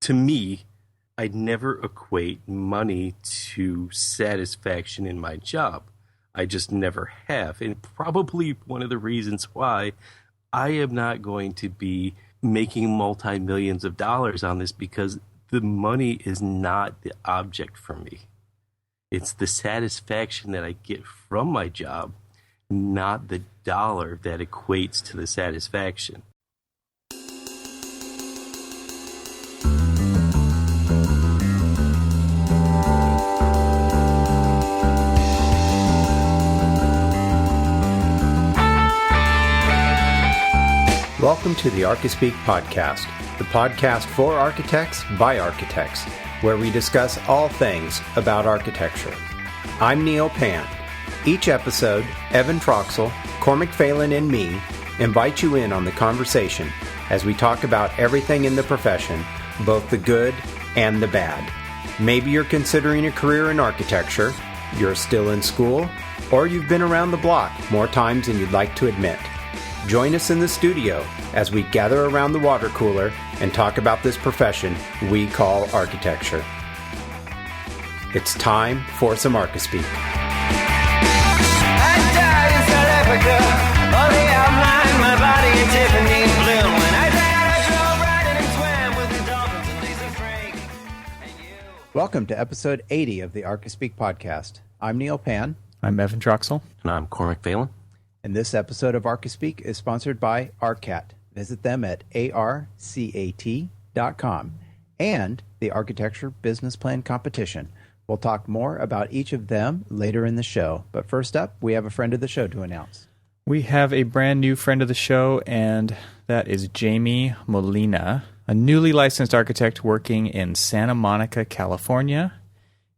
to me, I never equate money to satisfaction in my job. I just never have. And probably one of the reasons why I am not going to be making multi-millions of dollars on this, because the money is not the object for me. It's the satisfaction that I get from my job, not the dollar that equates to the satisfaction. Welcome to the Archispeak podcast, the podcast for architects by architects, where we discuss all things about architecture. I'm Neil Pan. Each episode, Evan Troxel, Cormac Phelan, and me invite you in on the conversation as we talk about everything in the profession, both the good and the bad. Maybe you're considering a career in architecture, you're still in school, or you've been around the block more times than you'd like to admit. Join us in the studio as we gather around the water cooler and talk about this profession we call architecture. It's time for some Archispeak. I died in South Africa, only outlined my body in Tiffany blue. When I died, I drove riding and swam with the dolphins and Lisa Frank. And you. Welcome to episode 80 of the Archispeak podcast. I'm Neil Pan. I'm Evan Troxel. And I'm Cormac Phelan. And this episode of Archispeak is sponsored by ARCAT. Visit them at arcat.com and the Architecture Business Plan Competition. We'll talk more about each of them later in the show. But first up, we have a friend of the show to announce. We have a brand new friend of the show, and that is Jamie Molina, a newly licensed architect working in Santa Monica, California.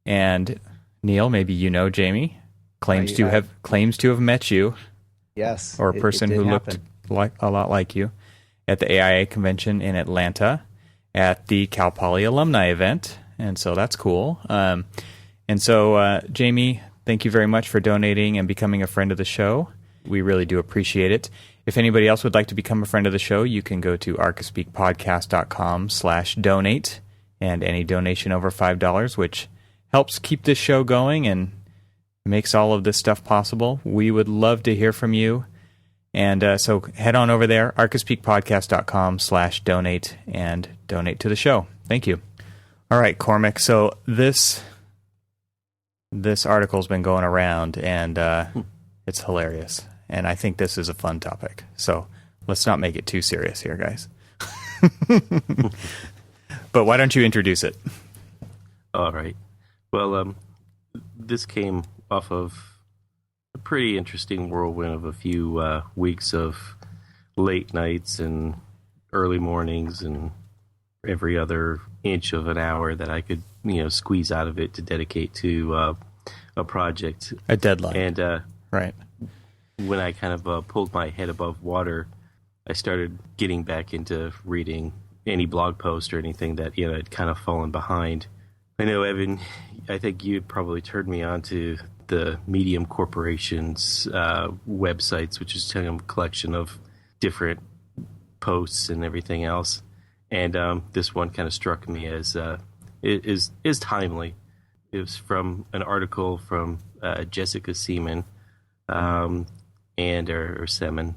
And Neil, maybe you know Jamie, claims to have met you. Yes. Or a person who looked a lot like you at the AIA convention in Atlanta at the Cal Poly alumni event. And so that's cool. And so, Jamie, thank you very much for donating and becoming a friend of the show. We really do appreciate it. If anybody else would like to become a friend of the show, you can go to archispeakpodcast.com/donate, and any donation over $5, which helps keep this show going and makes all of this stuff possible. We would love to hear from you. And so head on over there, archispeakpodcast.com/donate, and donate to the show. Thank you. All right, Cormac. So this article's been going around, and it's hilarious. And I think this is a fun topic. So let's not make it too serious here, guys. But why don't you introduce it? All right. Well, this came off of a pretty interesting whirlwind of a few weeks of late nights and early mornings and every other inch of an hour that I could, squeeze out of it to dedicate to a project. A deadline. And right. When I kind of pulled my head above water, I started getting back into reading any blog post or anything that, had kind of fallen behind. I know, Evan, I think you probably turned me on to the Medium Corporation's websites, which is kind of a collection of different posts and everything else. And this one kind of struck me as it is timely. It was from an article from Jessica Seaman or Seman.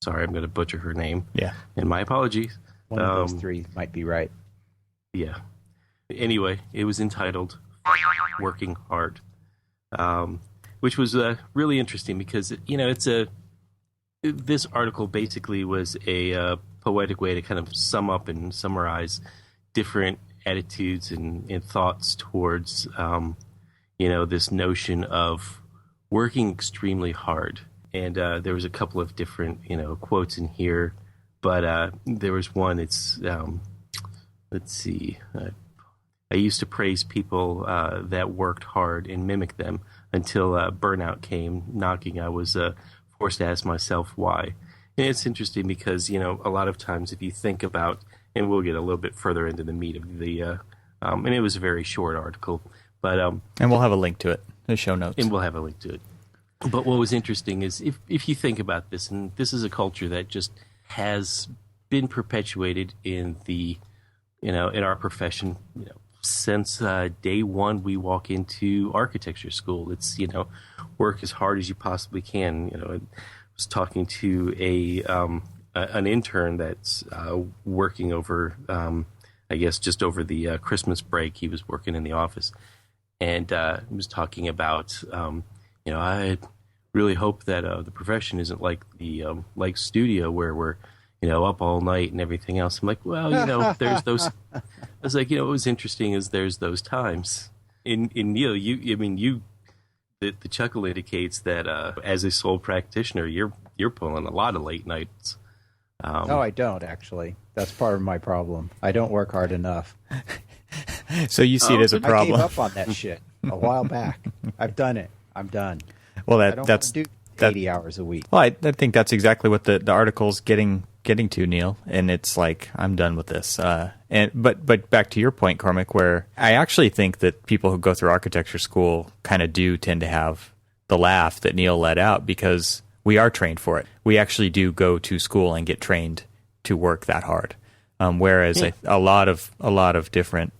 Sorry, I'm going to butcher her name. Yeah. And my apologies. One of those three might be right. Yeah. Anyway, it was entitled Working Hard, which was really interesting because, this article basically was a poetic way to kind of sum up and summarize different attitudes and thoughts towards, this notion of working extremely hard. And there was a couple of different, quotes in here, but there was one, it's, let's see, I used to praise people that worked hard and mimic them until burnout came knocking. I was forced to ask myself why. And it's interesting because, a lot of times if you think about, and we'll get a little bit further into the meat of the, and it was a very short article, but... and we'll have a link to it, the show notes. And we'll have a link to it. But what was interesting is if you think about this, and this is a culture that just has been perpetuated in the, in our profession, since day one we walk into architecture school. It's, work as hard as you possibly can. I was talking to an intern that's working over, I guess, just over the Christmas break. He was working in the office, and he was talking about, I really hope that the profession isn't like the like studio where we're, up all night and everything else. I'm like, well, there's those. I was like, what was interesting is there's those times. In Neil, the chuckle indicates that as a sole practitioner, you're pulling a lot of late nights. No, I don't actually. That's part of my problem. I don't work hard enough. So you see it as a problem. I gave up on that shit a while back. I've done it. I'm done. Well, I don't want to do 80 hours a week. Well, I think that's exactly what the article's getting to, Neil. And it's like, I'm done with this. But back to your point, Cormac, where I actually think that people who go through architecture school kind of do tend to have the laugh that Neil let out, because we are trained for it. We actually do go to school and get trained to work that hard. Whereas a lot of different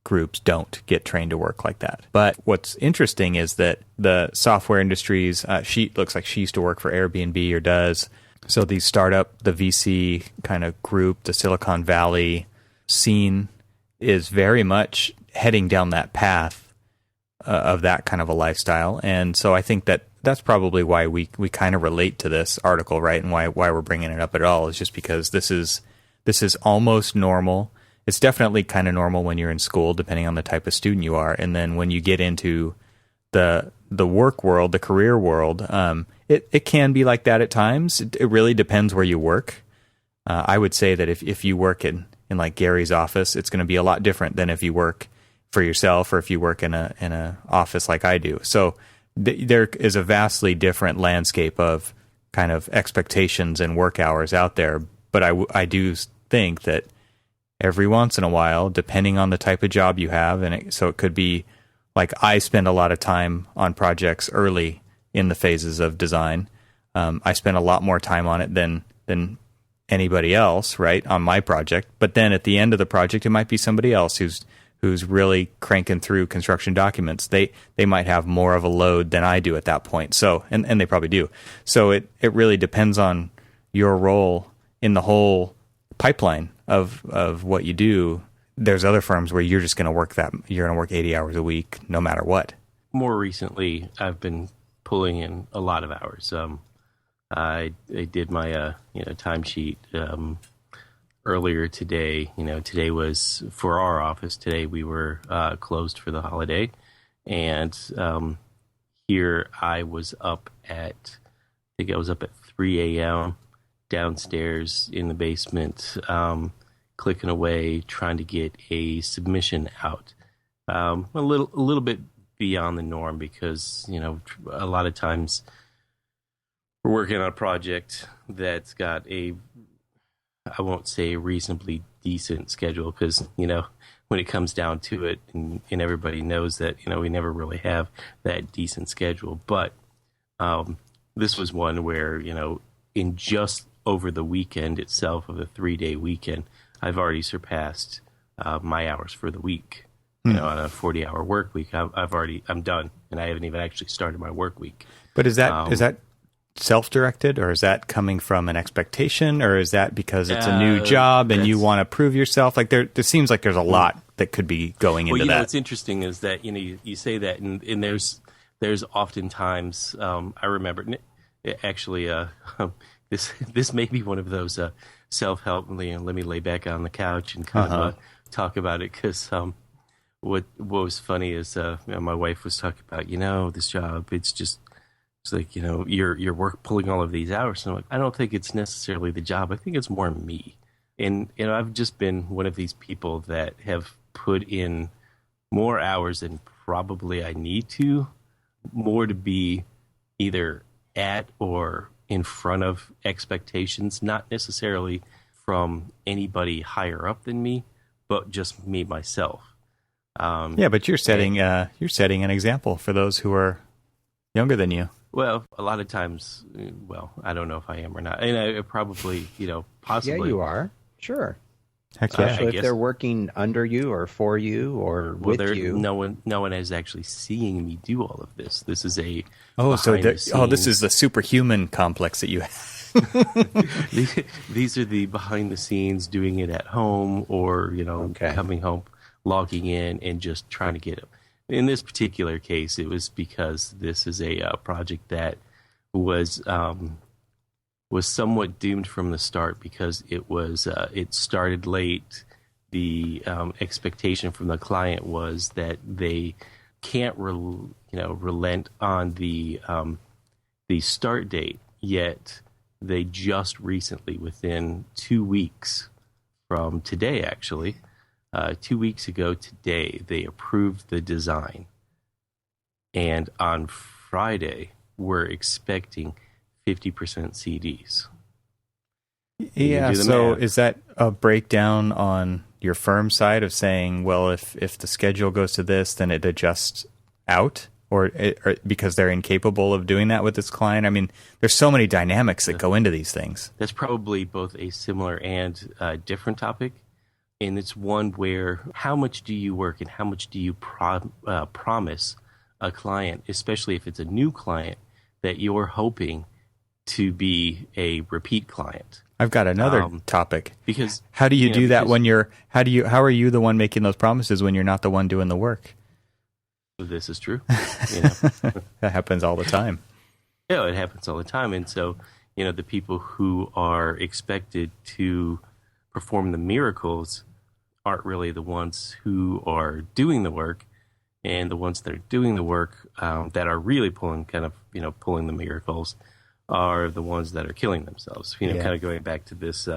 groups don't get trained to work like that. But what's interesting is that the software industries, she looks like she used to work for Airbnb or does. So the startup, the VC kind of group, the Silicon Valley scene is very much heading down that path of that kind of a lifestyle. And so I think that that's probably why we kind of relate to this article, right? And why we're bringing it up at all is just because this is almost normal. It's definitely kind of normal when you're in school, depending on the type of student you are. And then when you get into the work world, the career world, it can be like that at times. It really depends where you work. I would say that if you work in like Gary's office, it's going to be a lot different than if you work for yourself or if you work in a office like I do. So there is a vastly different landscape of kind of expectations and work hours out there. But I do think that every once in a while, depending on the type of job you have, so it could be like I spend a lot of time on projects early in the phases of design. I spend a lot more time on it than anybody else, right, on my project. But then at the end of the project, it might be somebody else who's really cranking through construction documents. They might have more of a load than I do at that point. So and they probably do. So it really depends on your role in the whole pipeline of what you do. There's other firms where you're just going to work you're going to work 80 hours a week no matter what. More recently, I've been pulling in a lot of hours. I did my timesheet earlier today. Today was for our office. Today we were closed for the holiday, and here I was up at 3 a.m. downstairs in the basement, clicking away, trying to get a submission out. A little bit beyond the norm because, a lot of times we're working on a project that's got I won't say a reasonably decent schedule because, when it comes down to it, and everybody knows that, we never really have that decent schedule. But this was one where, in just over the weekend itself of the 3-day weekend, I've already surpassed my hours for the week. On a 40-hour work week, I'm done, and I haven't even actually started my work week. But is that self-directed, or is that coming from an expectation, or is that because it's a new job and you want to prove yourself? Like there seems like there's a lot that could be going into that. What's interesting is that you say that, and there's oftentimes I remember actually this may be one of those self-help. Let me lay back on the couch and kind of talk about it because. What was funny is my wife was talking about, this job, it's like, your work pulling all of these hours. And I'm like, I don't think it's necessarily the job. I think it's more me. And, I've just been one of these people that have put in more hours than probably I need to, more to be either at or in front of expectations, not necessarily from anybody higher up than me, but just me, myself. But you're setting an example for those who are younger than you. Well, a lot of times, well, I don't know if I am or not. And I probably, possibly. Yeah, you are. Sure. Heck yeah. Especially I if guess. they're working under you or for you or Well, with you. no one is actually seeing me do all of this. This is a this is the superhuman complex that you have. these are the behind the scenes, doing it at home or coming home, logging in, and just trying to get it. In this particular case, it was because this is a project that was somewhat doomed from the start because it started late. The expectation from the client was that they can't relent on the start date, yet they just recently, within 2 weeks from today, actually, 2 weeks ago today, they approved the design. And on Friday, we're expecting 50% CDs. Yeah, so math. Is that a breakdown on your firm side of saying, well, if the schedule goes to this, then it adjusts out? Or because they're incapable of doing that with this client? I mean, there's so many dynamics that go into these things. That's probably both a similar and different topic. And it's one where how much do you work and how much do you promise a client, especially if it's a new client, that you're hoping to be a repeat client? I've got another topic. Because how do you do that when you're how are you the one making those promises when you're not the one doing the work? This is true. That happens all the time. Yeah, it happens all the time. And so, the people who are expected to perform the miracles aren't really the ones who are doing the work, and the ones that are doing the work that are really pulling the miracles are the ones that are killing themselves. Kind of going back to this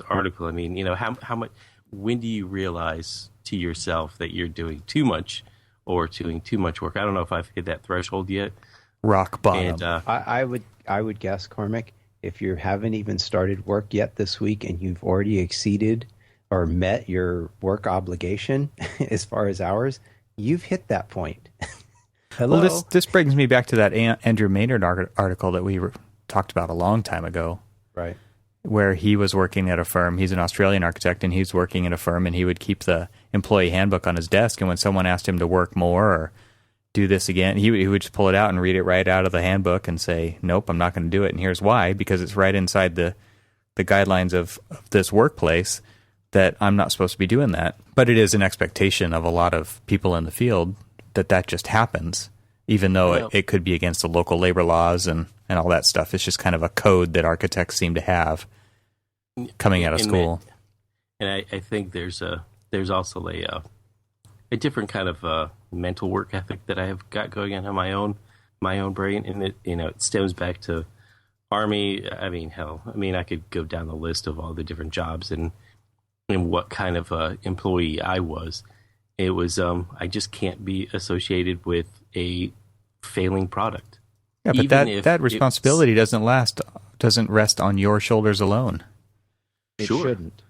article. I mean, how much? When do you realize to yourself that you're doing too much or doing too much work? I don't know if I've hit that threshold yet. Rock bottom. And, I would guess, Cormac, if you haven't even started work yet this week and you've already exceeded or met your work obligation as far as hours, you've hit that point. Hello? Well, this brings me back to that Andrew Maynard article that we talked about a long time ago. Right. Where he was working at a firm. He's an Australian architect, and he's working at a firm, and he would keep the employee handbook on his desk, and when someone asked him to work more or do this again, he would just pull it out and read it right out of the handbook and say, nope, I'm not going to do it, and here's why, because it's right inside the guidelines of this workplace that I'm not supposed to be doing that. But it is an expectation of a lot of people in the field that just happens, even though it could be against the local labor laws and all that stuff. It's just kind of a code that architects seem to have coming out of school. And I think there's also a different kind of mental work ethic that I have got going on in my own brain, and it stems back to Army. I mean, hell, I could go down the list of all the different jobs and what kind of employee I was. It was I just can't be associated with a failing product. Yeah, but that responsibility doesn't rest on your shoulders alone. It shouldn't.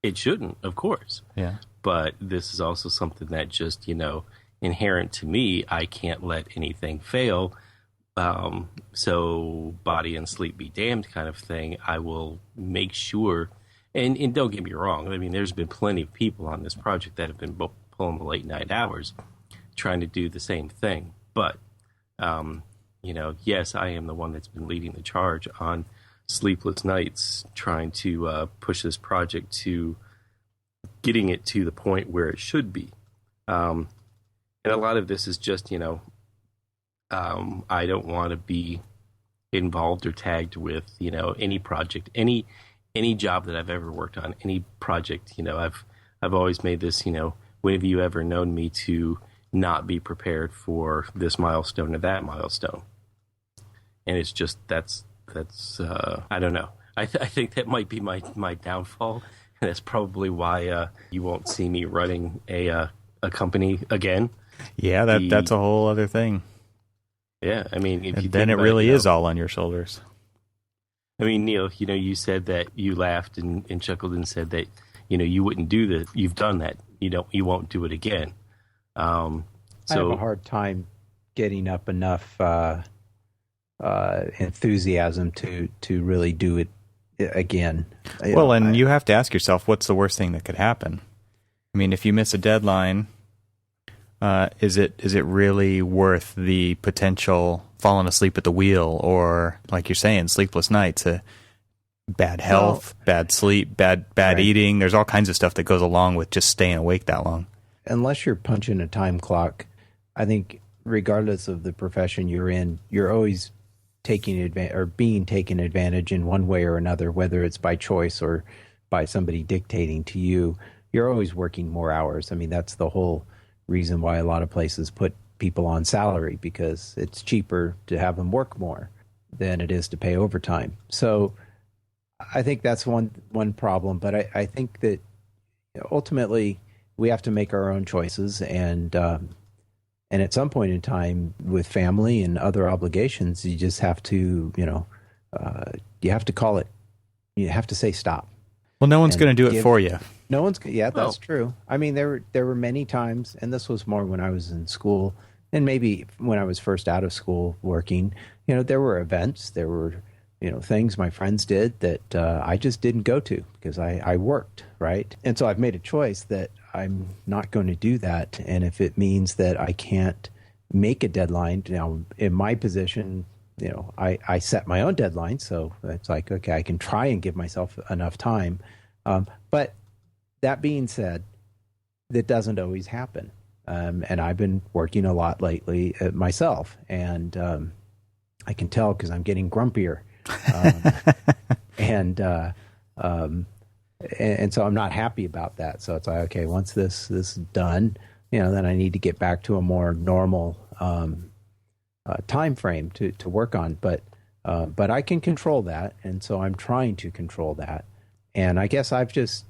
It shouldn't, of course. Yeah. But this is also something that just, inherent to me. I can't let anything fail. So body and sleep be damned kind of thing. I will make sure, and don't get me wrong. I mean, there's been plenty of people on this project that have been pulling the late night hours trying to do the same thing. But, yes, I am the one that's been leading the charge on sleepless nights, trying to push this project to getting it to the point where it should be. And a lot of this is just, I don't want to be involved or tagged with, any project, any job that I've ever worked on, any project. I've always made this, when have you ever known me to not be prepared for this milestone or that milestone? And it's just, that's I don't know. I think that might be my downfall. And that's probably why you won't see me running a company again. Yeah, that's a whole other thing. Yeah, I mean, and then it really is all on your shoulders. I mean, Neil, you said that you laughed and chuckled and said that you wouldn't do that. You've done that. You won't do it again. I have a hard time getting up enough enthusiasm to really do it again. Well, and you have to ask yourself, what's the worst thing that could happen? I mean, if you miss a deadline, is it really worth the potential falling asleep at the wheel, or, like you're saying, sleepless nights, bad health, bad sleep, bad right. eating? There's all kinds of stuff that goes along with just staying awake that long. Unless you're punching a time clock, I think regardless of the profession you're in, you're always taking advantage or being taken advantage in one way or another, whether it's by choice or by somebody dictating to you. You're always working more hours. I mean, that's the whole reason why a lot of places put people on salary, because it's cheaper to have them work more than it is to pay overtime. So I think that's one problem. But I think that ultimately we have to make our own choices, and at some point in time, with family and other obligations, you just have to, you have to call it. You have to say stop. Well, no one's going to do it for you. No one's. Yeah, that's true. I mean, there were many times, and this was more when I was in school, and maybe when I was first out of school working. There were events, there were things my friends did that I just didn't go to because I worked, right? And so I've made a choice that I'm not going to do that. And if it means that I can't make a deadline, now in my position, I set my own deadline. So it's like, okay, I can try and give myself enough time. But that being said, that doesn't always happen. And I've been working a lot lately myself. And I can tell because I'm getting grumpier. And so I'm not happy about that. So it's like, okay, once this is done, then I need to get back to a more normal time frame to work on. But I can control that, and so I'm trying to control that. And I guess I've just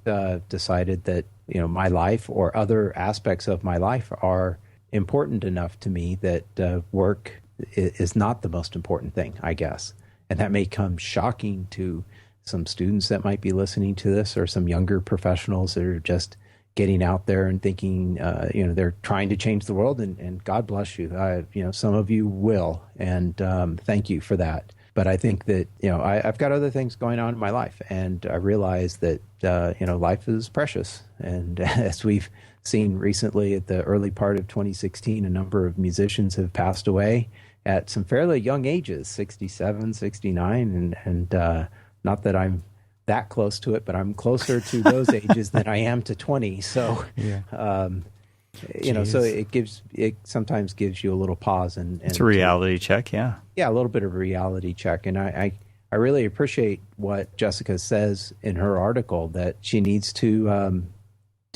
decided that my life or other aspects of my life are important enough to me that work is not the most important thing, I guess. And that may come shocking to some students that might be listening to this, or some younger professionals that are just getting out there and thinking, they're trying to change the world. And God bless you. Some of you will, and thank you for that. But I think that, I've got other things going on in my life, and I realize that, life is precious. And as we've seen recently at the early part of 2016, a number of musicians have passed away at some fairly young ages, 67, 69, and not that I'm that close to it, but I'm closer to those ages than I am to 20. So, yeah. So it sometimes gives you a little pause, and it's a reality check. Yeah. Yeah. A little bit of a reality check. And I really appreciate what Jessica says in her article, that she needs to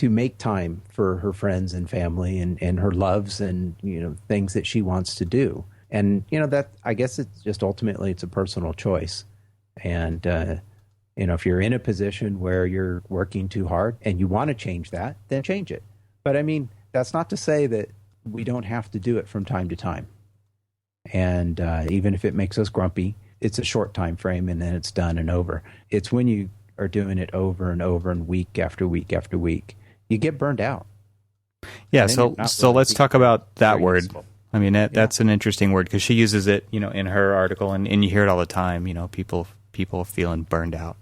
make time for her friends and family and her loves and, things that she wants to do. And, that, I guess it's just ultimately it's a personal choice. And, if you're in a position where you're working too hard and you want to change that, then change it. But I mean, that's not to say that we don't have to do it from time to time. And even if it makes us grumpy, it's a short time frame and then it's done and over. It's when you are doing it over and over and week after week after week, you get burned out. Yeah. So let's talk about that word. Useful. I mean, that's an interesting word, because she uses it, in her article, and you hear it all the time, people feeling burned out.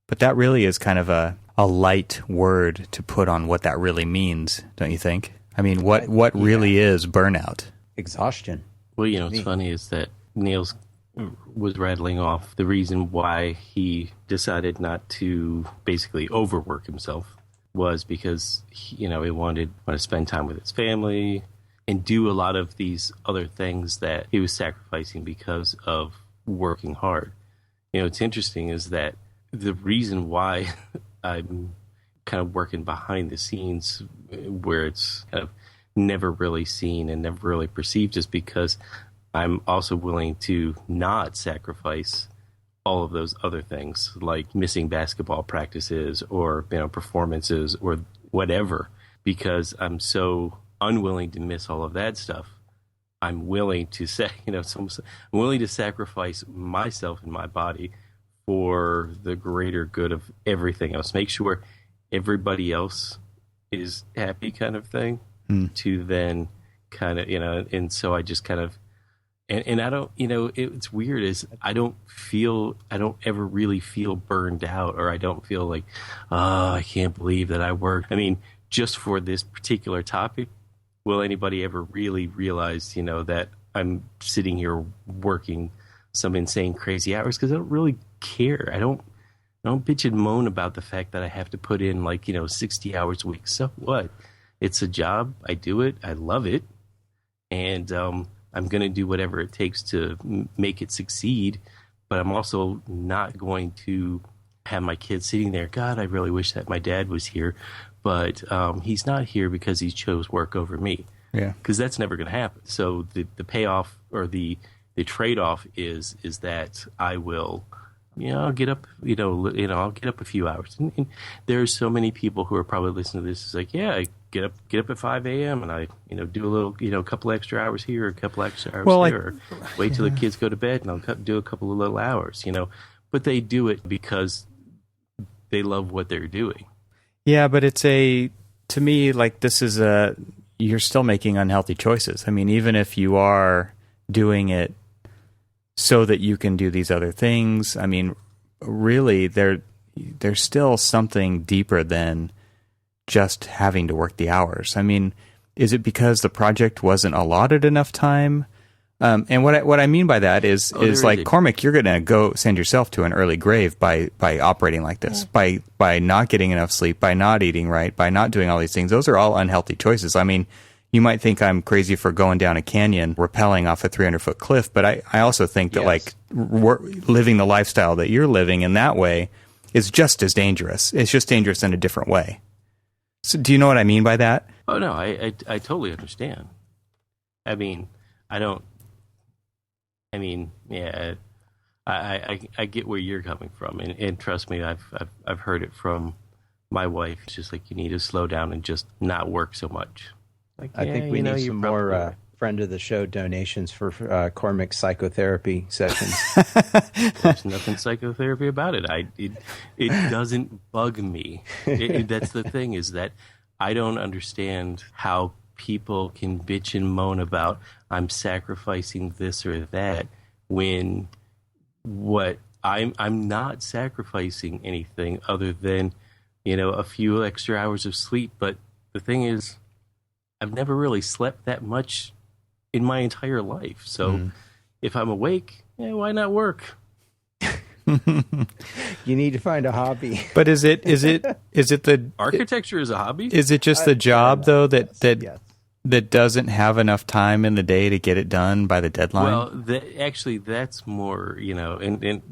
But that really is kind of a light word to put on what that really means, don't you think? I mean, what really is burnout? Exhaustion. Well, what's funny is that Neil was rattling off the reason why he decided not to basically overwork himself was because, he wanted to spend time with his family and do a lot of these other things that he was sacrificing because of working hard. What's interesting is that the reason why I'm kind of working behind the scenes where it's kind of never really seen and never really perceived is because I'm also willing to not sacrifice all of those other things, like missing basketball practices or performances or whatever, because I'm so unwilling to miss all of that stuff. I'm willing to say, I'm willing to sacrifice myself and my body for the greater good of everything else. Make sure everybody else is happy, kind of thing, to then kind of, and so I just kind of And I don't, it's weird is I don't ever really feel burned out, or I don't feel like, oh, I can't believe that I worked. I mean, just for this particular topic, will anybody ever really realize, that I'm sitting here working some insane, crazy hours? Because I don't really care. I don't bitch and moan about the fact that I have to put in 60 hours a week. So what? It's a job. I do it. I love it. And I'm going to do whatever it takes to make it succeed. But I'm also not going to have my kids sitting there. God, I really wish that my dad was here. But he's not here because he chose work over me. Yeah. Because that's never going to happen. So the payoff or the trade-off is that I will, I'll get up, I'll get up a few hours. And there's so many people who are probably listening to this. It's like, yeah, I get up at 5 a.m. and I, do a little, a couple extra hours here, a couple extra hours there. Or wait till the kids go to bed and I'll do a couple of little hours, But they do it because they love what they're doing. Yeah, but to me, this is you're still making unhealthy choices. I mean, even if you are doing it so that you can do these other things, I mean, really, there's still something deeper than just having to work the hours. I mean, is it because the project wasn't allotted enough time? And what I mean by that is Cormac, you're going to go send yourself to an early grave by operating like this, by not getting enough sleep, by not eating right, by not doing all these things. Those are all unhealthy choices. I mean, you might think I'm crazy for going down a canyon, rappelling off a 300-foot cliff, but I also think that living the lifestyle that you're living in that way is just as dangerous. It's just dangerous in a different way. So do you know what I mean by that? Oh no, I totally understand. I mean, yeah, I get where you're coming from, and trust me, I've heard it from my wife. It's just like, you need to slow down and just not work so much. I think we need some more friend of the show donations for Cormac's psychotherapy sessions. There's nothing psychotherapy about it. It doesn't bug me. That's the thing, is that I don't understand how people can bitch and moan about I'm sacrificing this or that when I'm not sacrificing anything other than a few extra hours of sleep. But the thing is, I've never really slept that much in my entire life. So if I'm awake, why not work? You need to find a hobby. But is it the architecture is a hobby? Is it just the job though that doesn't have enough time in the day to get it done by the deadline? Well, actually, that's more, and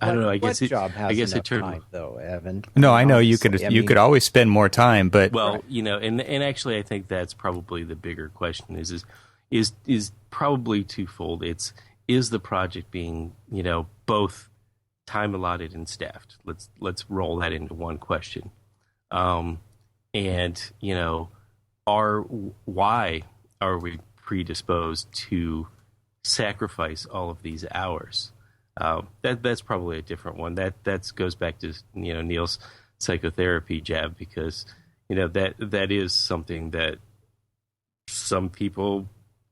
I don't know. I guess job has enough it time, though, Evan. No, I know you could always spend more time, but and actually, I think that's probably the bigger question is probably twofold. Is the project being both time allotted and staffed? Let's roll that into one question, and why are we predisposed to sacrifice all of these hours? That's probably a different one. That goes back to Neil's psychotherapy jab, because that is something that some people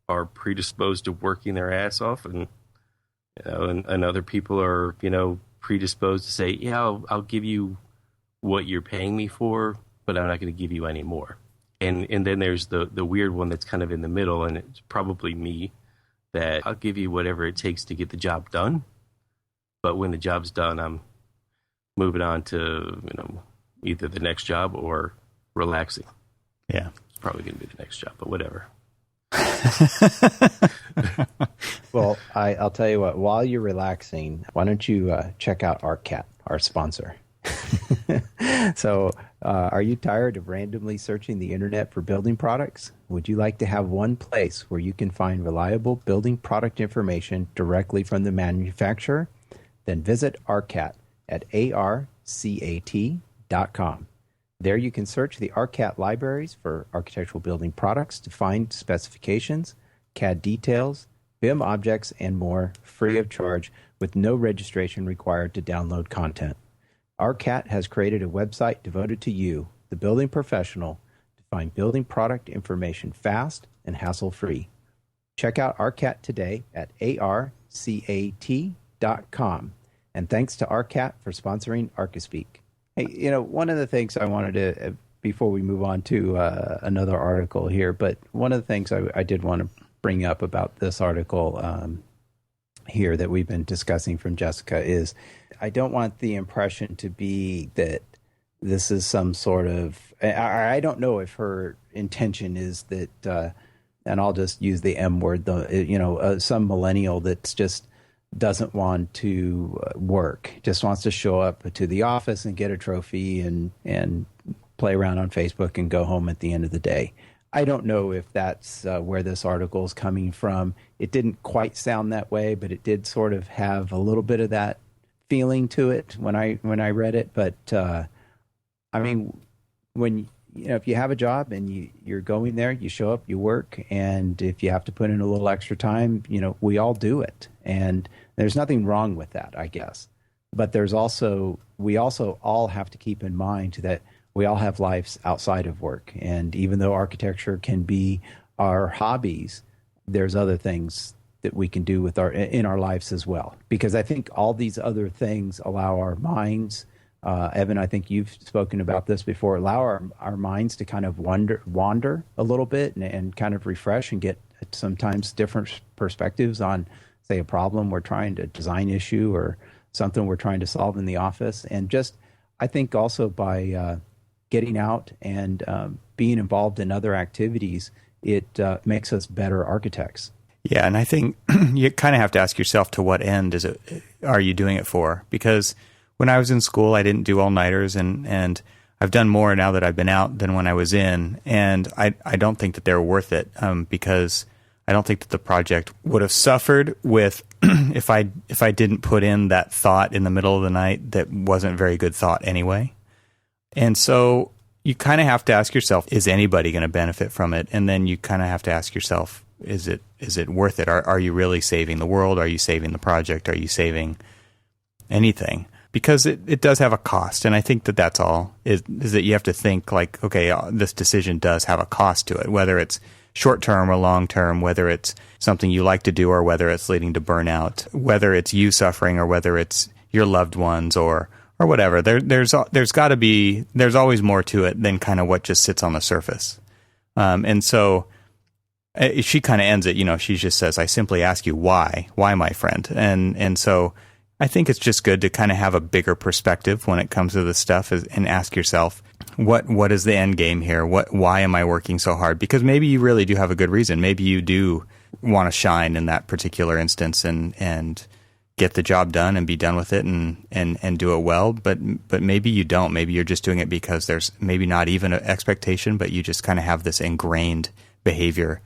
are predisposed to working their ass off, and and other people are predisposed to say, yeah, I'll give you what you're paying me for, but I'm not going to give you any more. And then there's the weird one that's kind of in the middle, and it's probably me, that I'll give you whatever it takes to get the job done. But when the job's done, I'm moving on to, either the next job or relaxing. Yeah. It's probably going to be the next job, but whatever. Well, I'll tell you what, while you're relaxing, why don't you check out ArcCat, our sponsor. So, are you tired of randomly searching the internet for building products? Would you like to have one place where you can find reliable building product information directly from the manufacturer? Then visit ArcCat at arcat.com. There you can search the ArcCat libraries for architectural building products to find specifications, CAD details, BIM objects, and more, free of charge, with no registration required to download content. ArcCat has created a website devoted to you, the building professional, to find building product information fast and hassle-free. Check out ARCAT today at arcat.com. And thanks to ARCAT for sponsoring Archispeak. Hey, one of the things I wanted to, before we move on to another article here, but one of the things I did want to bring up about this article here that we've been discussing from Jessica is I don't want the impression to be that this is some sort of, I don't know if her intention is that, and I'll just use the M word, some millennial that's just doesn't want to work, just wants to show up to the office and get a trophy and play around on Facebook and go home at the end of the day. I don't know if that's where this article is coming from. It didn't quite sound that way, but it did sort of have a little bit of that feeling to it when I read it. But I mean, when if you have a job and you're going there, you show up, you work, and if you have to put in a little extra time, we all do it, and there's nothing wrong with that, I guess. But we also all have to keep in mind that we all have lives outside of work. And even though architecture can be our hobbies, there's other things that we can do in our lives as well. Because I think all these other things allow our minds, Evan, I think you've spoken about this before, allow our minds to kind of wander a little bit and kind of refresh and get sometimes different perspectives on, say, a problem we're trying to design issue or something we're trying to solve in the office. And just, I think also by getting out and being involved in other activities, it makes us better architects. Yeah, and I think you kind of have to ask yourself, to what end are you doing it for? Because when I was in school, I didn't do all-nighters, and I've done more now that I've been out than when I was in, and I don't think that they're worth it, because I don't think that the project would have suffered with if I didn't put in that thought in the middle of the night that wasn't a very good thought anyway. And so you kind of have to ask yourself, is anybody going to benefit from it? And then you kind of have to ask yourself, is it worth it? Are you really saving the world? Are you saving the project? Are you saving anything? Because it does have a cost. And I think that's all, is that you have to think like, okay, this decision does have a cost to it, whether it's short-term or long-term, whether it's something you like to do or whether it's leading to burnout, whether it's you suffering or whether it's your loved ones or whatever. There's always more to it than kind of what just sits on the surface. And so she kind of ends it, she just says, I simply ask you why, my friend? And so I think it's just good to kind of have a bigger perspective when it comes to this stuff and ask yourself, what is the end game here? Why am I working so hard? Because maybe you really do have a good reason. Maybe you do want to shine in that particular instance and get the job done and be done with it and do it well. But maybe you don't. Maybe you're just doing it because there's maybe not even an expectation, but you just kind of have this ingrained behavior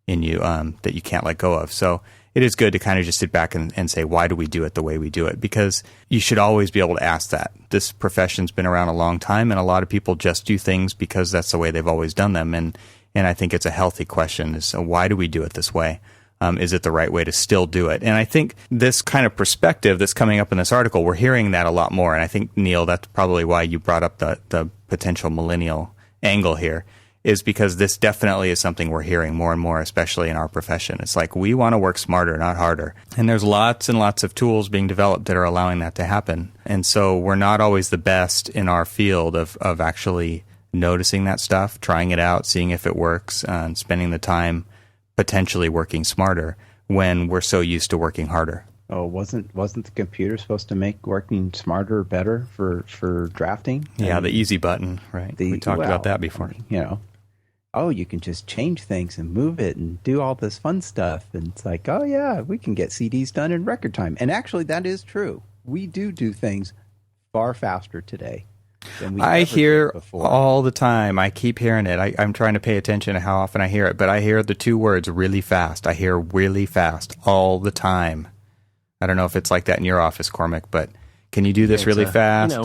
in you that you can't let go of. So it is good to kind of just sit back and say, why do we do it the way we do it? Because you should always be able to ask that. This profession's been around a long time, and a lot of people just do things because that's the way they've always done them. And I think it's a healthy question, is why do we do it this way? Is it the right way to still do it? And I think this kind of perspective that's coming up in this article, we're hearing that a lot more. And I think, Neil, that's probably why you brought up the potential millennial angle here, is because this definitely is something we're hearing more and more, especially in our profession. It's like, we want to work smarter, not harder. And there's lots and lots of tools being developed that are allowing that to happen. And so we're not always the best in our field of actually noticing that stuff, trying it out, seeing if it works, and spending the time potentially working smarter when we're so used to working harder. Oh, wasn't the computer supposed to make working smarter better for drafting? Yeah, the easy button, right? We talked about that before. You can just change things and move it and do all this fun stuff. And it's like, oh yeah, we can get CDs done in record time. And actually, that is true. We do things far faster today than we I ever hear did before. all the time. I keep hearing it. I'm trying to pay attention to how often I hear it, but I hear the two words really fast. I hear really fast all the time. I don't know if it's like that in your office, Cormac, but can you do this really fast?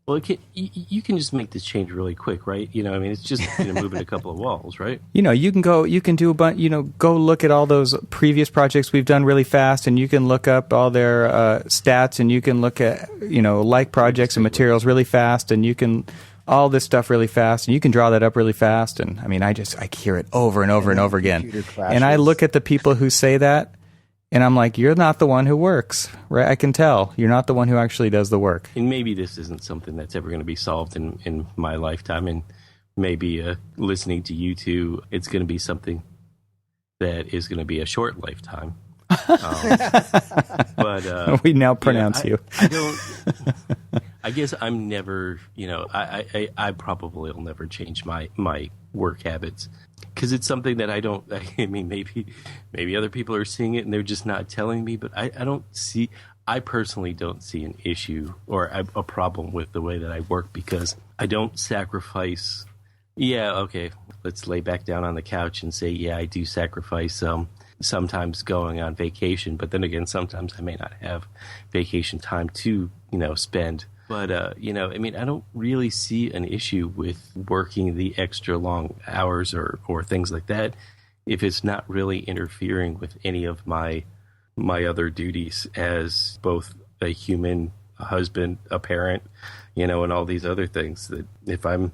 Well, you can just make this change really quick, right? It's just moving a couple of walls, right? You can do a bunch, go look at all those previous projects we've done really fast, and you can look up all their stats, and you can look at, like projects and materials really fast, and you can all this stuff really fast, and you can draw that up really fast. And I mean, I hear it over and over and over again. And I look at the people who say that, and I'm like, you're not the one who works, right? I can tell. You're not the one who actually does the work. And maybe this isn't something that's ever going to be solved in my lifetime. And maybe listening to you two, it's going to be something that is going to be a short lifetime. But we now pronounce you. I don't. I guess I'm never. I probably will never change my work habits because it's something that I don't. I mean, maybe other people are seeing it and they're just not telling me. But I don't see. I personally don't see an issue or a problem with the way that I work because I don't sacrifice. Yeah, okay. Let's lay back down on the couch and say, yeah, I do sacrifice sometimes going on vacation, but then again, sometimes I may not have vacation time to, spend. But, I mean, I don't really see an issue with working the extra long hours or things like that if it's not really interfering with any of my other duties as both a human, a husband, a parent, and all these other things. That if I'm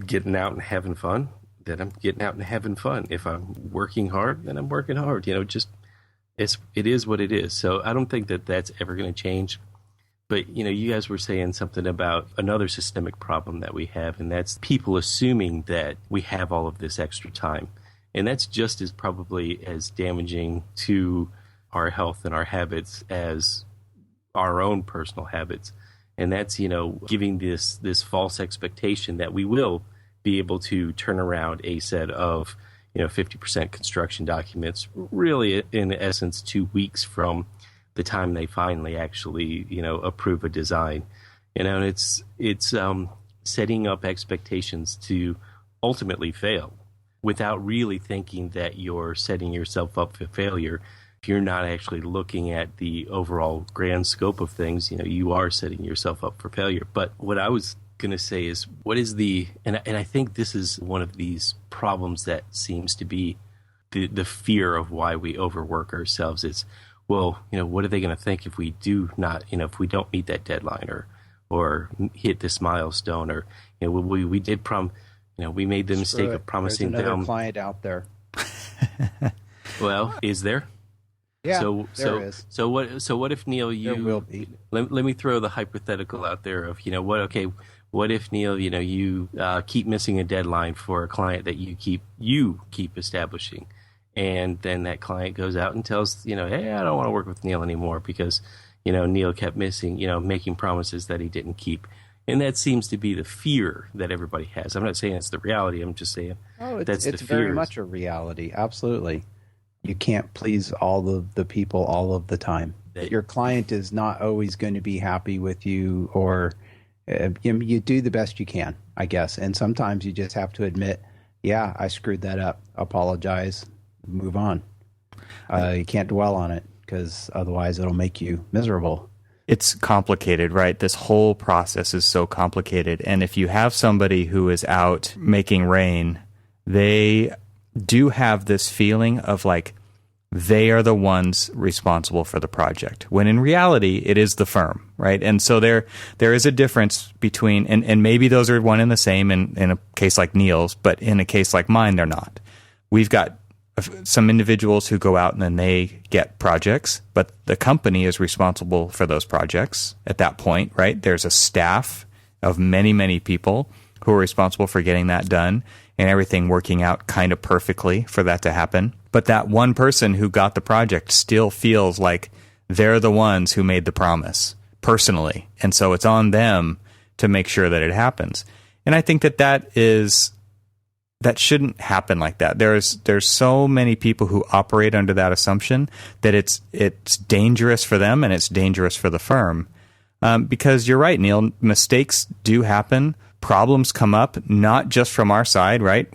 getting out and having fun, then I'm getting out and having fun. If I'm working hard, then I'm working hard. It is what it is. So I don't think that that's ever going to change. But, you guys were saying something about another systemic problem that we have, and that's people assuming that we have all of this extra time. And that's just as probably as damaging to our health and our habits as our own personal habits. And that's, giving this false expectation that we will be able to turn around a set of, 50% construction documents, really in essence 2 weeks from the time they finally actually, approve a design. And it's setting up expectations to ultimately fail without really thinking that you're setting yourself up for failure. If you're not actually looking at the overall grand scope of things, you are setting yourself up for failure. But what I was going to say is, what is and I think this is one of these problems that seems to be the fear of why we overwork ourselves. It's, well, what are they going to think if we do not, if we don't meet that deadline or hit this milestone, or, we did we made the mistake of promising There's another them client out there. Well, is there? Yeah, there is. So what if, Neil, There will be. Let me throw the hypothetical out there of, what if, Neil, you keep missing a deadline for a client that you keep establishing, and then that client goes out and tells, hey, I don't want to work with Neil anymore because, Neil kept missing, making promises that he didn't keep. And that seems to be the fear that everybody has. I'm not saying it's the reality. I'm just saying it's very much a reality. Absolutely. You can't please all of the people all of the time. Your client is not always going to be happy with you, or you do the best you can, I guess. And sometimes you just have to admit, yeah, I screwed that up. Apologize, move on. You can't dwell on it because otherwise it'll make you miserable. It's complicated, right? This whole process is so complicated. And if you have somebody who is out making rain, they do have this feeling of like they are the ones responsible for the project, when in reality it is the firm, right? And so there is a difference between, and maybe those are one and the same in a case like Neil's, but in a case like mine, they're not. We've got some individuals who go out and then they get projects, but the company is responsible for those projects at that point, right? There's a staff of many, many people who are responsible for getting that done and everything working out kind of perfectly for that to happen. But that one person who got the project still feels like they're the ones who made the promise personally. And so it's on them to make sure that it happens. And I think that shouldn't happen like that. There's so many people who operate under that assumption that it's dangerous for them and it's dangerous for the firm. Because you're right, Neil, mistakes do happen. Problems come up, not just from our side, right?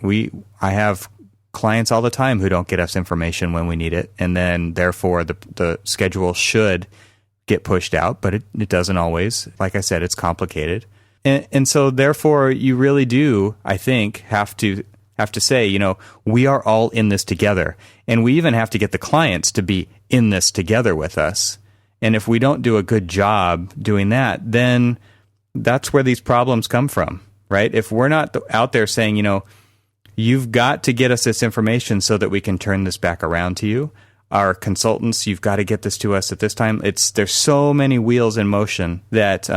I have clients all the time who don't get us information when we need it, and then therefore the schedule should get pushed out, but it doesn't always. Like I said, it's complicated. And so therefore you really do, I think, have to say, we are all in this together. And we even have to get the clients to be in this together with us. And if we don't do a good job doing that, then that's where these problems come from, right? If we're not out there saying, you've got to get us this information so that we can turn this back around to you. Our consultants, you've got to get this to us at this time. There's so many wheels in motion that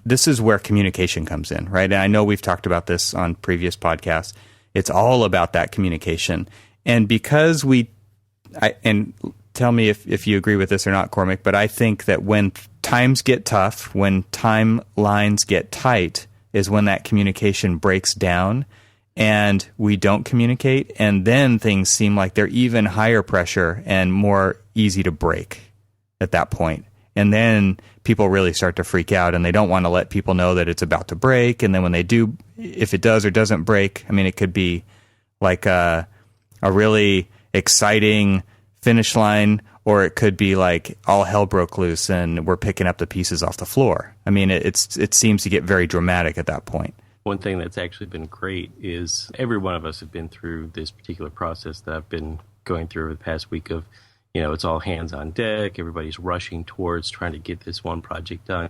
this is where communication comes in, right? And I know we've talked about this on previous podcasts. It's all about that communication. And because and tell me if you agree with this or not, Cormac, but I think that when times get tough, when timelines get tight, is when that communication breaks down and we don't communicate, and then things seem like they're even higher pressure and more easy to break at that point. And then people really start to freak out, and they don't want to let people know that it's about to break. And then when they do, if it does or doesn't break, I mean, it could be like a really exciting finish line, or it could be like all hell broke loose and we're picking up the pieces off the floor. I mean, it seems to get very dramatic at that point. One thing that's actually been great is every one of us have been through this particular process that I've been going through over the past week of, it's all hands on deck. Everybody's rushing towards trying to get this one project done.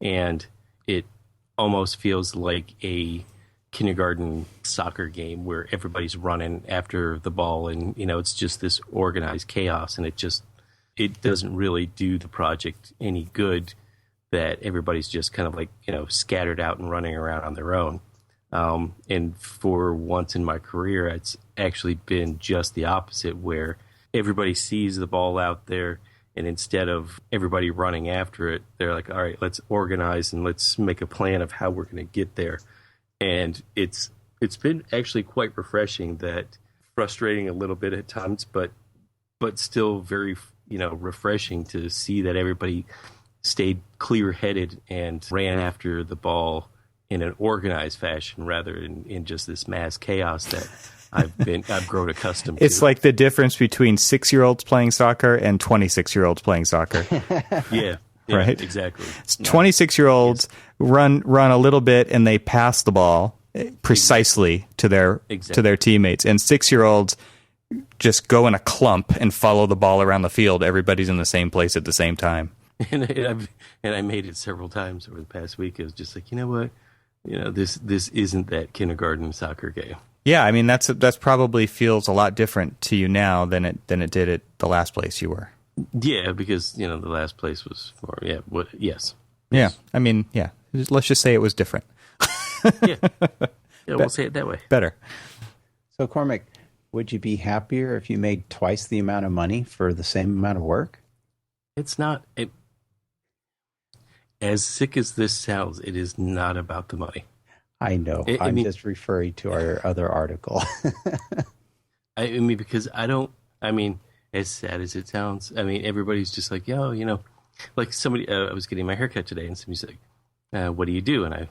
And it almost feels like a kindergarten soccer game where everybody's running after the ball and, it's just this organized chaos, and it doesn't really do the project any good that everybody's just kind of like, scattered out and running around on their own. And for once in my career, it's actually been just the opposite, where everybody sees the ball out there, and instead of everybody running after it, they're like, all right, let's organize and let's make a plan of how we're going to get there. And it's been actually quite refreshing, that frustrating a little bit at times, but still very, refreshing to see that everybody stayed clear-headed and ran after the ball in an organized fashion rather than in just this mass chaos that I've grown accustomed to. It's like the difference between 6-year-olds playing soccer and 26-year-olds playing soccer. Yeah, right? Exactly. 26-year-olds run a little bit and they pass the ball precisely to their teammates, and 6-year-olds just go in a clump and follow the ball around the field. Everybody's in the same place at the same time. And I made it several times over the past week. It was just like, you know what? This isn't that kindergarten soccer game. Yeah, I mean that's probably feels a lot different to you now than it did at the last place you were. Yeah, because the last place was for yes. Yeah, I mean let's just say it was different. Yeah, we'll say it that way. Better. So Cormac, would you be happier if you made twice the amount of money for the same amount of work? It's not. As sick as this sounds, it is not about the money. I know. I'm just referring to our other article. I mean, because as sad as it sounds, everybody's just like, like somebody, I was getting my haircut today, and somebody's like, what do you do? And I,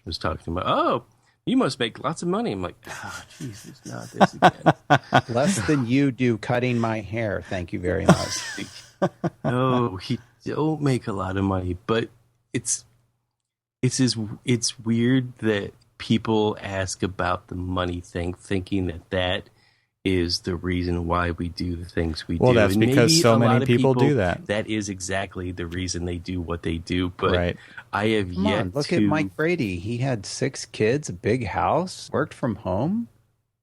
was talking to him about, oh, you must make lots of money. I'm like, jeez, it's not this again. Less than you do cutting my hair. Thank you very much. No, he don't make a lot of money, but it's weird that people ask about the money thing, thinking that is the reason why we do the things we do. Well, that's because so many people do that. That is exactly the reason they do what they do. But right. I have look at Mike Brady. He had 6 kids, a big house, worked from home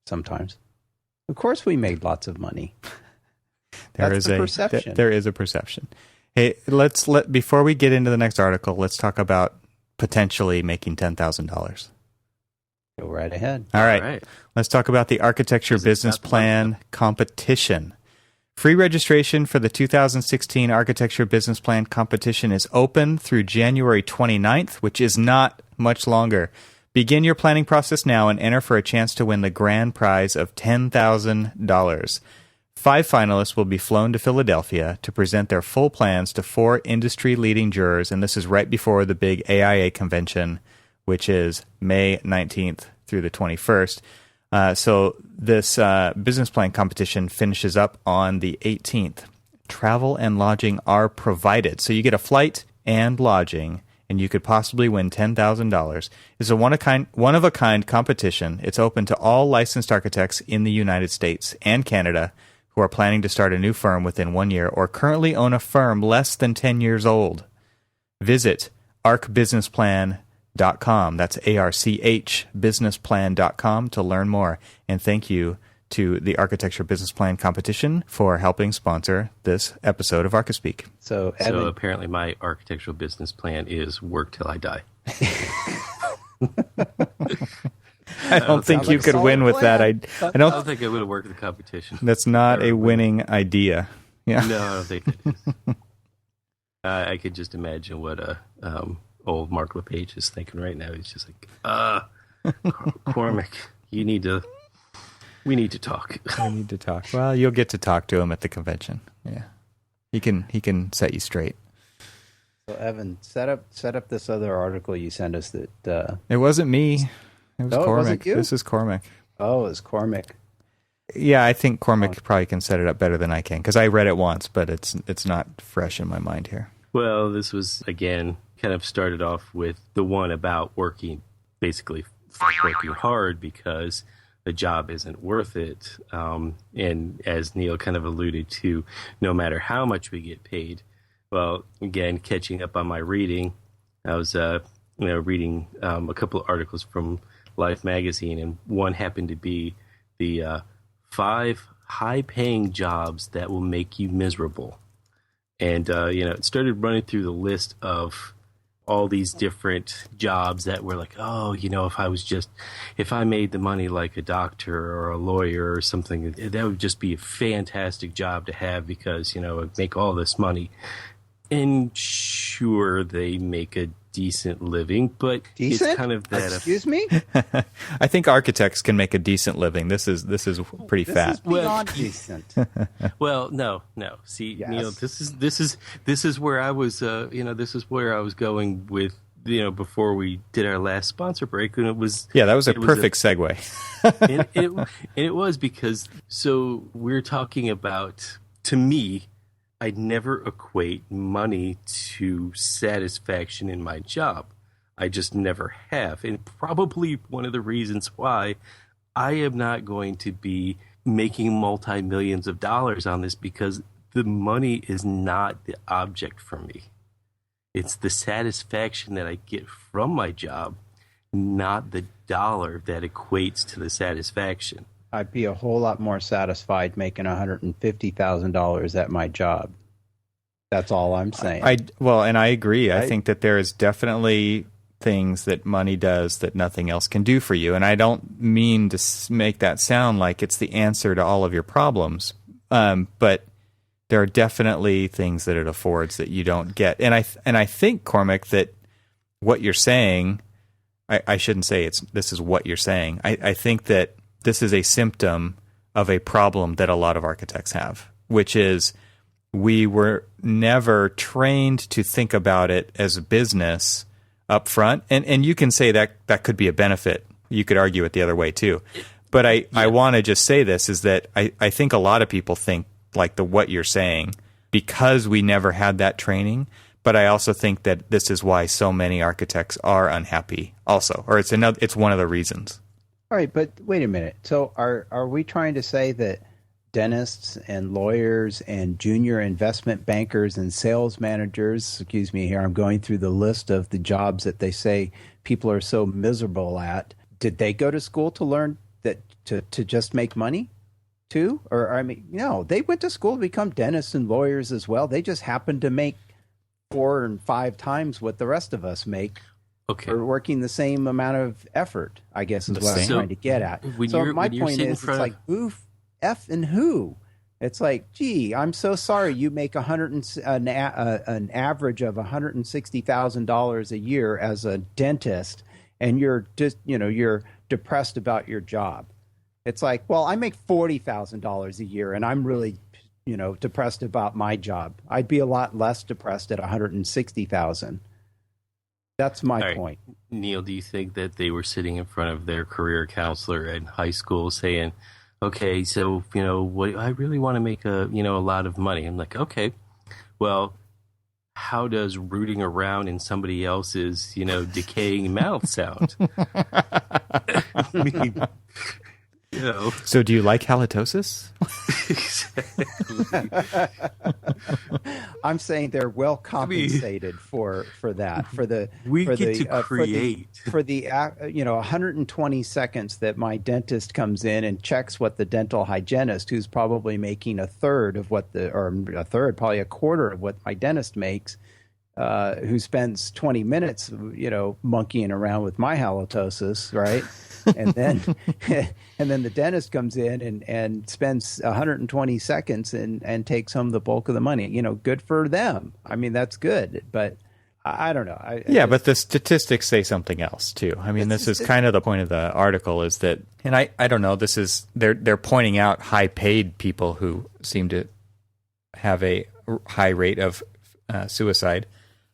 sometimes. Of course we made lots of money. That's the perception. There is a perception. Hey, before we get into the next article, let's talk about potentially making $10,000. Go right ahead. All right. Let's talk about the Architecture Business Plan competition. Free registration for the 2016 Architecture Business Plan competition is open through January 29th, which is not much longer. Begin your planning process now and enter for a chance to win the grand prize of $10,000. 5 finalists will be flown to Philadelphia to present their full plans to 4 industry-leading jurors, and this is right before the big AIA convention, which is May 19th through the 21st. So this business plan competition finishes up on the 18th. Travel and lodging are provided. So you get a flight and lodging, and you could possibly win $10,000. It's a one-of-a-kind competition. It's open to all licensed architects in the United States and Canada who are planning to start a new firm within 1 year or currently own a firm less than 10 years old. Visit archbusinessplan.com. That's ARCH businessplan.com to learn more. And thank you to the Architecture Business Plan Competition for helping sponsor this episode of Archispeak. So, Evan, So apparently my architectural business plan is work till I die. I don't think sounds you like a could win solid with that. plan. I I don't. don't think I would have worked the competition. That's not a winning idea. Yeah. No, I don't think it is. I could just imagine what old Mark LePage is thinking right now. He's just like, Cormac, we need to talk. We need to talk. Well, you'll get to talk to him at the convention. Yeah. He can set you straight. So Evan, set up this other article you sent us that. It wasn't me. It was Oh, it Cormac. wasn't you? This is Cormac. Oh, it's Cormac. Yeah, I think Cormac probably can set it up better than I can because I read it once, but it's not fresh in my mind here. Well, this was, again, kind of started off with the one about working hard because the job isn't worth it. And as Neil kind of alluded to, no matter how much we get paid, well, again, catching up on my reading, I was reading a couple of articles from Life magazine, and one happened to be the 5 high-paying jobs that will make you miserable. And, it started running through the list of all these different jobs that were like, if I made the money like a doctor or a lawyer or something, that would just be a fantastic job to have because, I'd make all this money. And sure, they make a decent living, but Decent? it's kind of that. Excuse me? I think architects can make a decent living. This is pretty fat. This is beyond decent. Well, no. See, Yes. Neil, this is where I was. This is where I was going with. Before we did our last sponsor break, and it was Yeah, that was a perfect segue. and it was because we're talking about, to me, I'd never equate money to satisfaction in my job. I just never have. And probably one of the reasons why I am not going to be making multi-millions of dollars on this, because the money is not the object for me. It's the satisfaction that I get from my job, not the dollar that equates to the satisfaction. I'd be a whole lot more satisfied making $150,000 at my job. That's all I'm saying. And I agree. I Right? think that there is definitely things that money does that nothing else can do for you. And I don't mean to make that sound like it's the answer to all of your problems. But there are definitely things that it affords that you don't get. And I think, Cormac, that what you're saying, I shouldn't say this is what you're saying. I think that this is a symptom of a problem that a lot of architects have, which is we were never trained to think about it as a business up front. And you can say that could be a benefit. You could argue it the other way too. But I want to just say this is that I think a lot of people think like what you're saying because we never had that training. But I also think that this is why so many architects are unhappy also, or it's one of the reasons. All right, but wait a minute. So are we trying to say that dentists and lawyers and junior investment bankers and sales managers, excuse me here, I'm going through the list of the jobs that they say people are so miserable at, did they go to school to learn that to just make money too? Or, no, they went to school to become dentists and lawyers as well. They just happened to make 4 and 5 times what the rest of us make. Okay. Or working the same amount of effort, I guess is what I'm trying to get at. So my point is, it's like, who, F and who? It's like, gee, I'm so sorry you make an average of $160,000 a year as a dentist, and you're just, you're depressed about your job. It's like, well, I make $40,000 a year, and I'm really, depressed about my job. I'd be a lot less depressed at $160,000. That's my point. Neil, do you think that they were sitting in front of their career counselor in high school saying, okay, so, I really want to make a lot of money. I'm like, okay, well, how does rooting around in somebody else's, decaying mouth sound? I mean, So do you like halitosis? Exactly. I'm saying they're well compensated for that. For the we for get the, to create for the 120 seconds that my dentist comes in and checks what the dental hygienist, who's probably making probably a quarter of what my dentist makes, who spends 20 minutes, monkeying around with my halitosis, right? And then the dentist comes in and spends 120 seconds and takes home the bulk of the money. Good for them. I mean, that's good, but I don't know. But the statistics say something else too. I mean, this is kind of the point of the article is that, and I don't know, they're pointing out high paid people who seem to have a high rate of suicide.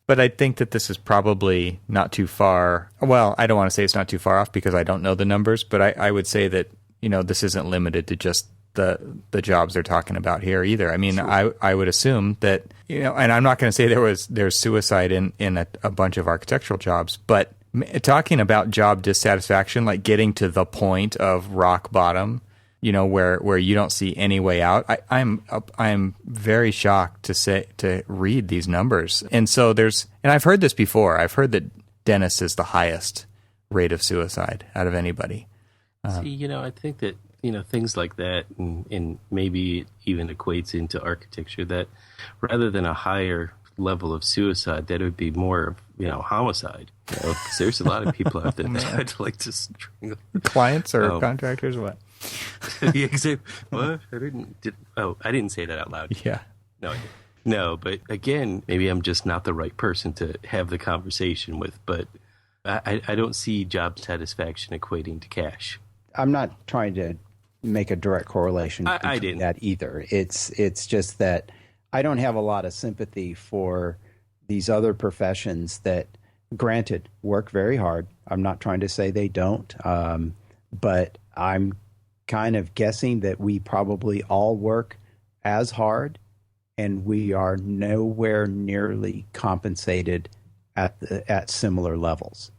But I think that this is probably not too far. Well, I don't want to say it's not too far off because I don't know the numbers, but I would say that, this isn't limited to just the jobs they're talking about here either. I mean, sure. I would assume that, and I'm not going to say there's suicide in a bunch of architectural jobs, but talking about job dissatisfaction, like getting to the point of rock bottom, where you don't see any way out. I'm very shocked to read these numbers. And so and I've heard this before. I've heard that dentists is the highest rate of suicide out of anybody. I think that, things like that and maybe it even equates into architecture that rather than a higher level of suicide, that it would be more of, homicide. Because there's a lot of people out there that I'd like to strangle. Clients or contractors, what? Yeah, exactly. What? I didn't say that out loud. Yeah. No, I didn't. No, but again, maybe I'm just not the right person to have the conversation with, but I don't see job satisfaction equating to cash. I'm not trying to make a direct correlation between that either. It's just that I don't have a lot of sympathy for these other professions that, granted, work very hard. I'm not trying to say they don't, but I'm kind of guessing that we probably all work as hard and we are nowhere nearly compensated at similar levels.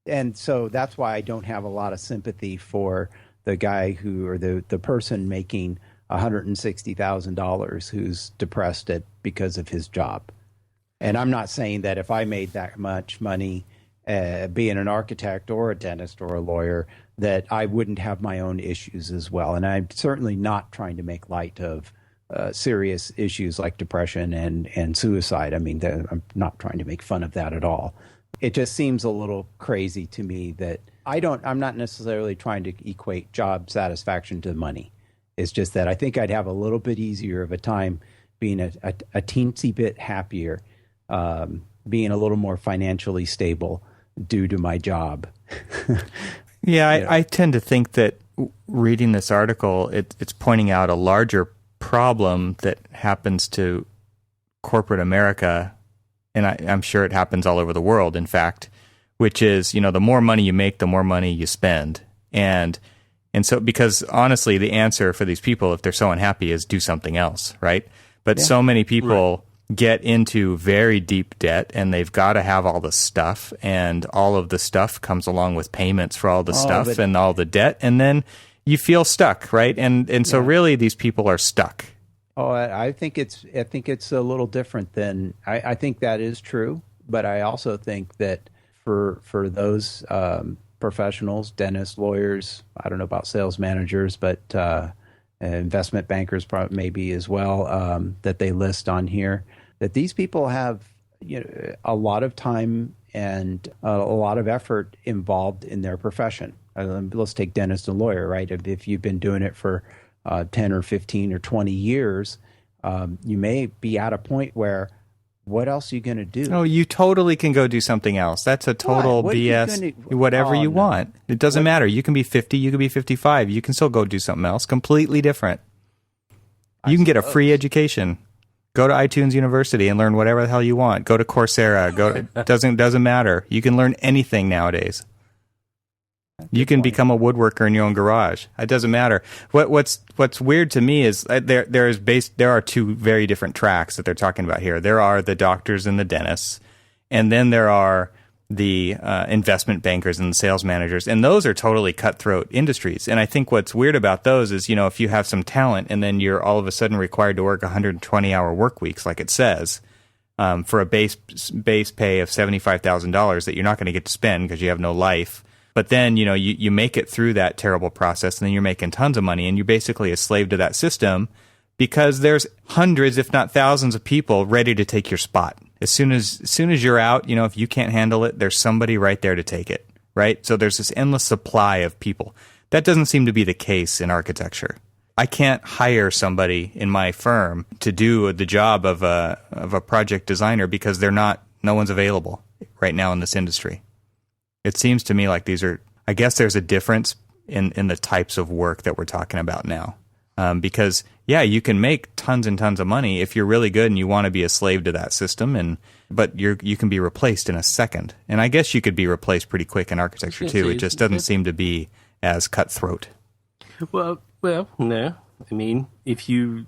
And so that's why I don't have a lot of sympathy for the guy or the person making $160,000 who's depressed because of his job. And I'm not saying that if I made that much money being an architect or a dentist or a lawyer, that I wouldn't have my own issues as well. And I'm certainly not trying to make light of serious issues like depression and suicide. I mean, I'm not trying to make fun of that at all. It just seems a little crazy to me that I'm not necessarily trying to equate job satisfaction to money. It's just that I think I'd have a little bit easier of a time being a teensy bit happier, being a little more financially stable due to my job. Yeah, I tend to think that reading this article, it's pointing out a larger problem that happens to corporate America, and I'm sure it happens all over the world, in fact, which is, the more money you make, the more money you spend. And so, because honestly, the answer for these people, if they're so unhappy, is do something else, right? But so many people get into very deep debt and they've got to have all the stuff, and all of the stuff comes along with payments for all the stuff and all the debt, and then you feel stuck, right? And so really these people are stuck. Oh, I think it's a little different than I think that is true, but I also think that for those professionals, dentists, lawyers, I don't know about sales managers, but investment bankers maybe as well, that they list on here, that these people have a lot of time and a lot of effort involved in their profession. Let's take dentist and lawyer, right? If you've been doing it for 10 or 15 or 20 years, you may be at a point where, what else are you going to do? Oh, you totally can go do something else. That's a total BS. Whatever you want. It doesn't matter. You can be 50, you can be 55. You can still go do something else completely different. You can get a free education. Go to iTunes University and learn whatever the hell you want. Go to Coursera. Doesn't matter. You can learn anything nowadays. You can become a woodworker in your own garage. It doesn't matter. What's weird to me is there are two very different tracks that they're talking about here. There are the doctors and the dentists, and then there are the investment bankers and the sales managers, and those are totally cutthroat industries. And I think what's weird about those is, if you have some talent and then you're all of a sudden required to work 120-hour work weeks, like it says, for a base pay of $75,000 that you're not going to get to spend because you have no life. But then, you make it through that terrible process, and then you're making tons of money, and you're basically a slave to that system because there's hundreds, if not thousands, of people ready to take your spot. As soon as you're out, if you can't handle it, there's somebody right there to take it, right? So there's this endless supply of people. That doesn't seem to be the case in architecture. I can't hire somebody in my firm to do the job of a project designer because no one's available right now in this industry. It seems to me like I guess there's a difference in the types of work that we're talking about now. Because, you can make tons and tons of money if you're really good and you want to be a slave to that system, but you can be replaced in a second. And I guess you could be replaced pretty quick in architecture too. It just doesn't seem to be as cutthroat. Well, no. I mean, if you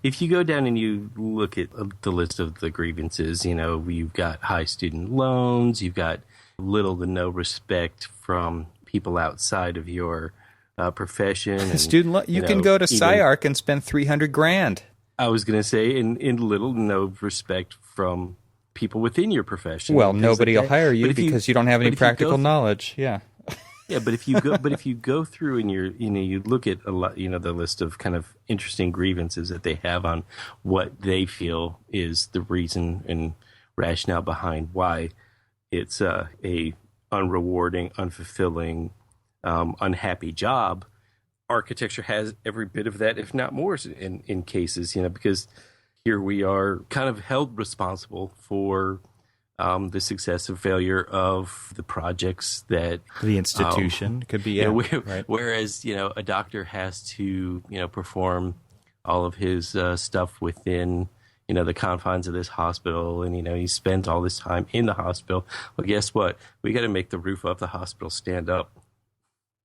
go down and you look at the list of the grievances, you've got high student loans, you've got little to no respect from people outside of your profession. And, you can go to PsyArc and spend $300,000. I was going to say, in little to no respect from people within your profession. Well, nobody will hire you because you don't have any practical knowledge. Yeah. Yeah, but if you go through and you look at a lot, the list of kind of interesting grievances that they have on what they feel is the reason and rationale behind why it's a unrewarding, unfulfilling, unhappy job. Architecture has every bit of that, if not more, in cases, because here we are kind of held responsible for the success or failure of the projects that the institution could be. Right. Whereas a doctor has to perform all of his stuff within the confines of this hospital, and he spends all this time in the hospital. Well, guess what? We got to make the roof of the hospital stand up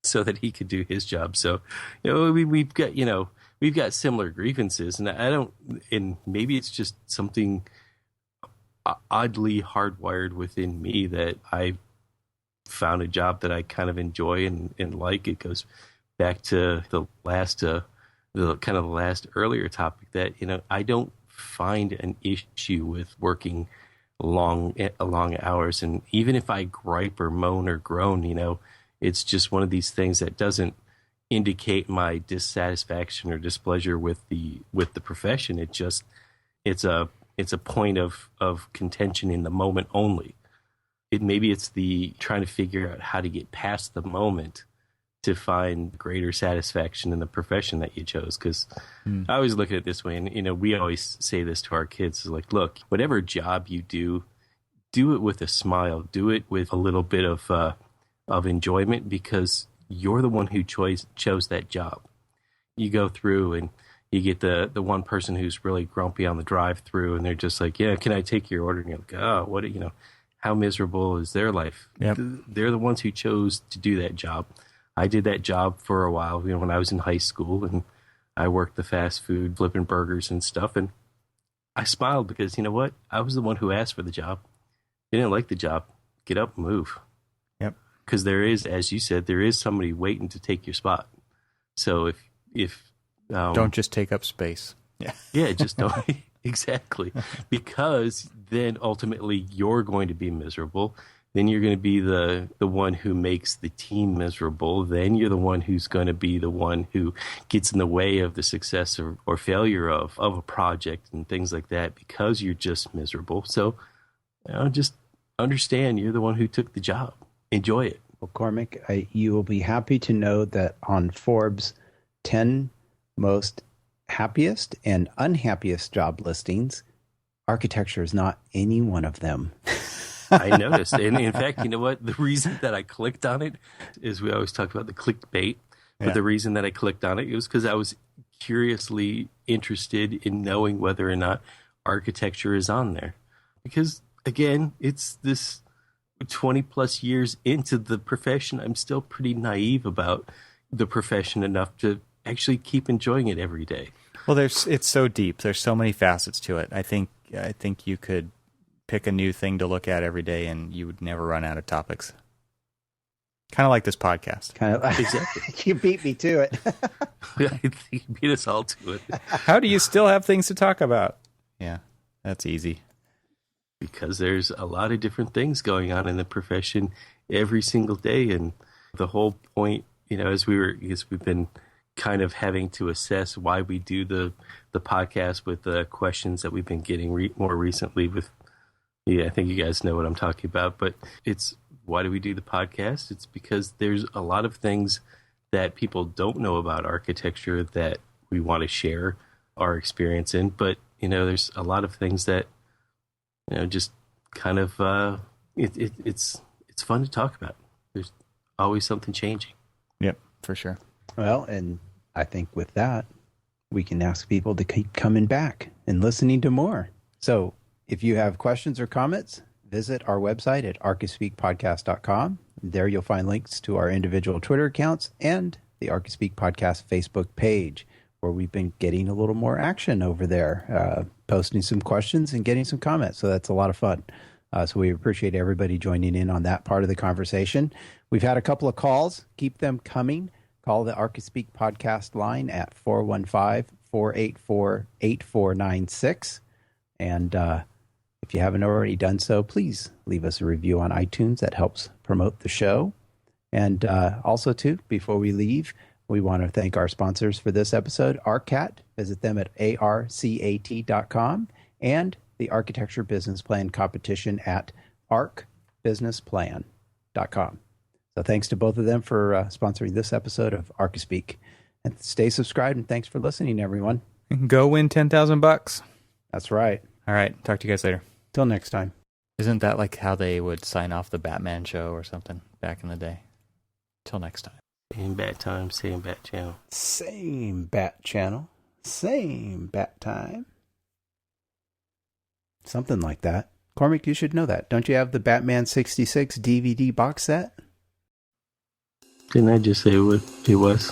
so that he could do his job. So we've got similar grievances, and maybe it's just something oddly hardwired within me that I found a job that I kind of enjoy and like. It goes back to the last earlier topic that I don't find an issue with working long hours, and even if I gripe or moan or groan, it's just one of these things that doesn't indicate my dissatisfaction or displeasure with the profession. It's a point of contention in the moment only. Maybe it's the trying to figure out how to get past the moment to find greater satisfaction in the profession that you chose. Because I always look at it this way, and we always say this to our kids: is like, look, whatever job you do it with a smile, do it with a little bit of enjoyment, because you're the one who chose that job. You go through and you get the one person who's really grumpy on the drive-through, and they're just like, yeah, can I take your order? And you're like, oh, what, how miserable is their life? Yep. They're the ones who chose to do that job. I did that job for a while, when I was in high school, and I worked the fast food, flipping burgers and stuff, and I smiled because, you know what? I was the one who asked for the job. You didn't like the job, get up and move. Yep. Because there is, as you said, there is somebody waiting to take your spot. So if don't just take up space. Yeah, just don't. Exactly. Because then ultimately you're going to be miserable. Then you're going to be the one who makes the team miserable. Then you're the one who's going to be the one who gets in the way of the success or failure of a project and things like that, because you're just miserable. So just understand you're the one who took the job. Enjoy it. Well, Cormac, you will be happy to know that on Forbes' 10 most happiest and unhappiest job listings, architecture is not any one of them. I noticed. And in fact, you know what? The reason that I clicked on it is, we always talk about the clickbait, but the reason that I clicked on it was because I was curiously interested in knowing whether or not architecture is on there. Because, again, it's this 20 plus years into the profession. I'm still pretty naive about the profession enough to actually keep enjoying it every day. Well, it's so deep. There's so many facets to it. I think you could pick a new thing to look at every day, and you would never run out of topics. Kind of like this podcast. Kind of Exactly. You beat me to it. I think you beat us all to it. How do you still have things to talk about? Yeah, that's easy. Because there's a lot of different things going on in the profession every single day. And the whole point, as we've been kind of having to assess why we do the podcast with the questions that we've been getting more recently with, I think you guys know what I'm talking about, but it's, why do we do the podcast? It's because there's a lot of things that people don't know about architecture that we want to share our experience in. But, there's a lot of things that, just kind of, it's fun to talk about. There's always something changing. Yep, for sure. Well, and I think with that, we can ask people to keep coming back and listening to more. So if you have questions or comments, visit our website at archispeakpodcast.com. There you'll find links to our individual Twitter accounts and the Archispeak Podcast Facebook page, where we've been getting a little more action over there, posting some questions and getting some comments. So that's a lot of fun. So we appreciate everybody joining in on that part of the conversation. We've had a couple of calls. Keep them coming. Call the Archispeak Podcast line at 415-484-8496. And if you haven't already done so, please leave us a review on iTunes. That helps promote the show. And also, too, before we leave, we want to thank our sponsors for this episode, ARCAT. Visit them at arcat.com, and the Architecture Business Plan Competition at arcbusinessplan.com. So thanks to both of them for sponsoring this episode of Archispeak. And stay subscribed, and thanks for listening, everyone. Go win $10,000. That's right. All right. Talk to you guys later. Till next time. Isn't that like how they would sign off the Batman show or something back in the day? Till next time. Same bat time, same bat channel. Same bat channel, same bat time. Something like that. Cormac, you should know that. Don't you have the Batman 66 DVD box set? Didn't I just say what it was?